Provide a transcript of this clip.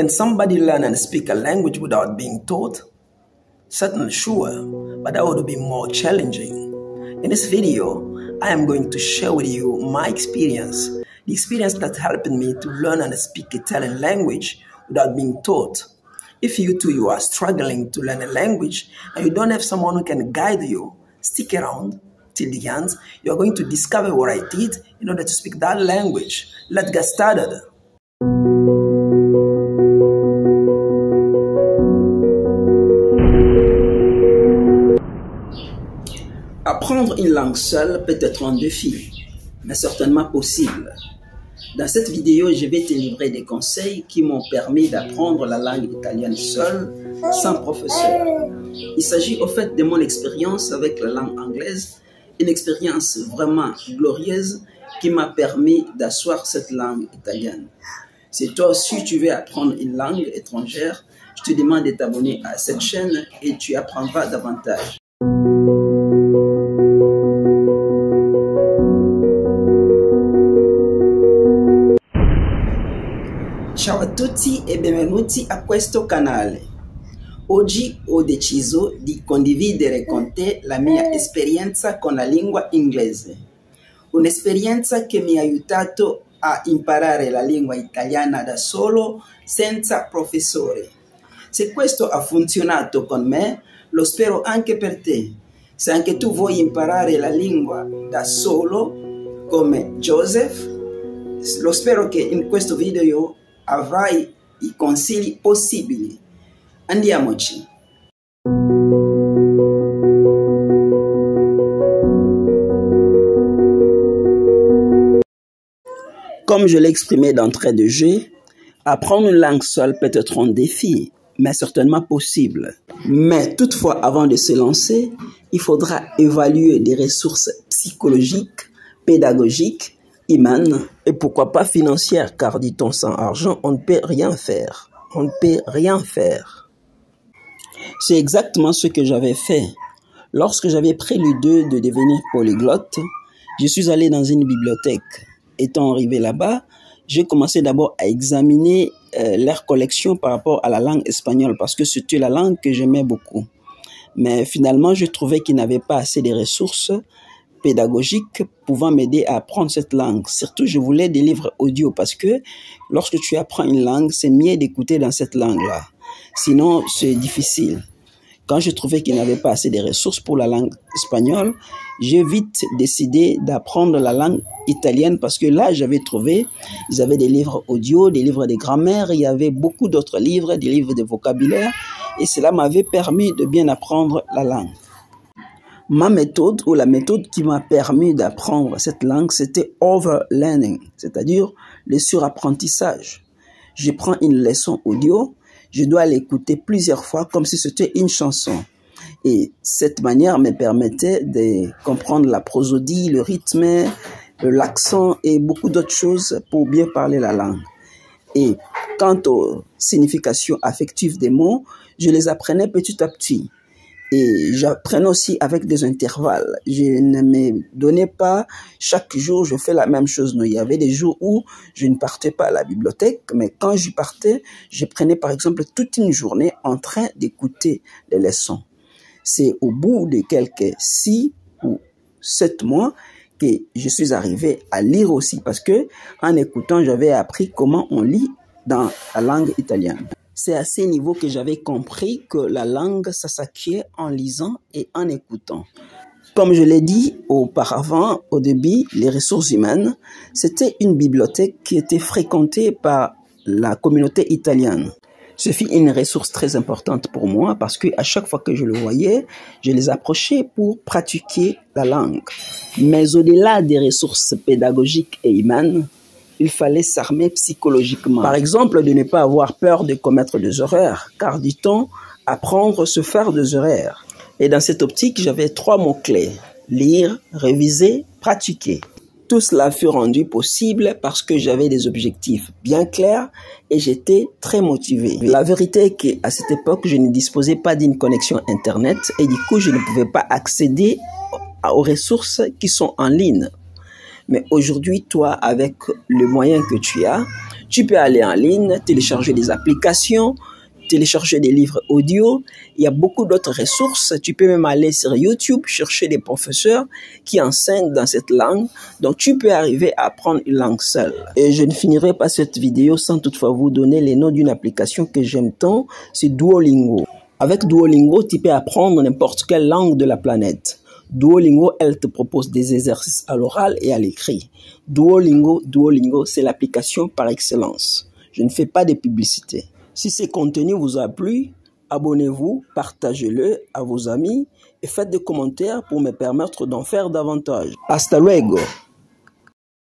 Can somebody learn and speak a language without being taught? Certainly sure, but that would be more challenging. In this video, I am going to share with you my experience, the experience that helped me to learn and speak Italian language without being taught. If you are struggling to learn a language and you don't have someone who can guide you, stick around till the end. You're going to discover what I did in order to speak that language. Let's get started. Apprendre une langue seule peut être un défi, mais certainement possible. Dans cette vidéo, je vais te livrer des conseils qui m'ont permis d'apprendre la langue italienne seule, sans professeur. Il s'agit au fait de mon expérience avec la langue anglaise, une expérience vraiment glorieuse qui m'a permis d'asseoir cette langue italienne. Si toi aussi tu veux apprendre une langue étrangère, je te demande de t'abonner à cette chaîne et tu apprendras davantage. Ciao a tutti e benvenuti a questo canale. Oggi ho deciso di condividere con te la mia esperienza con la lingua inglese. Un'esperienza che mi ha aiutato a imparare la lingua italiana da solo, senza professore. Se questo ha funzionato con me, lo spero anche per te. Se anche tu vuoi imparare la lingua da solo, come Joseph, lo spero che in questo video avrai i consigli possibili. Andiamoci. Comme je l'ai exprimé d'entrée de jeu, apprendre une langue seule peut être un défi, mais certainement possible. Mais toutefois, avant de se lancer, il faudra évaluer des ressources psychologiques, pédagogiques, humaines et pourquoi pas financières, car dit-on sans argent, on ne peut rien faire. On ne peut rien faire. C'est exactement ce que j'avais fait. Lorsque j'avais pris l'idée de devenir polyglotte, je suis allé dans une bibliothèque. Étant arrivé là-bas, j'ai commencé d'abord à examiner leur collection par rapport à la langue espagnole parce que c'était la langue que j'aimais beaucoup. Mais finalement, je trouvais qu'il n'y avait pas assez de ressources pédagogiques pouvant m'aider à apprendre cette langue. Surtout, je voulais des livres audio parce que lorsque tu apprends une langue, c'est mieux d'écouter dans cette langue-là. Sinon, c'est difficile. Quand je trouvais qu'il n'y avait pas assez de ressources pour la langue espagnole, j'ai vite décidé d'apprendre la langue italienne parce que là, j'avais trouvé, ils avaient des livres audio, des livres de grammaire, il y avait beaucoup d'autres livres, des livres de vocabulaire et cela m'avait permis de bien apprendre la langue. Ma méthode ou la méthode qui m'a permis d'apprendre cette langue, c'était overlearning, c'est-à-dire le surapprentissage. Je prends une leçon audio, je dois l'écouter plusieurs fois comme si c'était une chanson. Et cette manière me permettait de comprendre la prosodie, le rythme, l'accent et beaucoup d'autres choses pour bien parler la langue. Et quant aux significations affectives des mots, je les apprenais petit à petit. Et j'apprenais aussi avec des intervalles. Je ne me donnais pas chaque jour, je fais la même chose. Non, il y avait des jours où je ne partais pas à la bibliothèque, mais quand j'y partais, je prenais par exemple toute une journée en train d'écouter les leçons. C'est au bout de quelques 6 ou 7 mois que je suis arrivé à lire aussi, parce que en écoutant, j'avais appris comment on lit dans la langue italienne. C'est à ce niveau que j'avais compris que la langue, ça s'acquiert en lisant et en écoutant. Comme je l'ai dit auparavant, au début, les ressources humaines, c'était une bibliothèque qui était fréquentée par la communauté italienne. Ce fut une ressource très importante pour moi parce que à chaque fois que je le voyais, je les approchais pour pratiquer la langue. Mais au-delà des ressources pédagogiques et humaines, il fallait s'armer psychologiquement. Par exemple, de ne pas avoir peur de commettre des erreurs, car dit-on, apprendre, se faire des erreurs. Et dans cette optique, j'avais 3 mots-clés: lire, réviser, pratiquer. Tout cela fut rendu possible parce que j'avais des objectifs bien clairs et j'étais très motivé. La vérité est qu'à cette époque, je ne disposais pas d'une connexion Internet et du coup, je ne pouvais pas accéder aux ressources qui sont en ligne. Mais aujourd'hui, toi, avec le moyen que tu as, Tu peux aller en ligne, télécharger des applications, télécharger des livres audio. Il y a beaucoup d'autres ressources. Tu peux même aller sur YouTube, chercher des professeurs qui enseignent dans cette langue. Donc, tu peux arriver à apprendre une langue seule. Et je ne finirai pas cette vidéo sans toutefois vous donner les noms d'une application que j'aime tant. C'est Duolingo. Avec Duolingo, tu peux apprendre n'importe quelle langue de la planète. Duolingo, elle te propose des exercices à l'oral et à l'écrit. Duolingo, c'est l'application par excellence. Je ne fais pas de publicité. Si ce contenu vous a plu, abonnez-vous, partagez-le à vos amis et faites des commentaires pour me permettre d'en faire davantage. Hasta luego!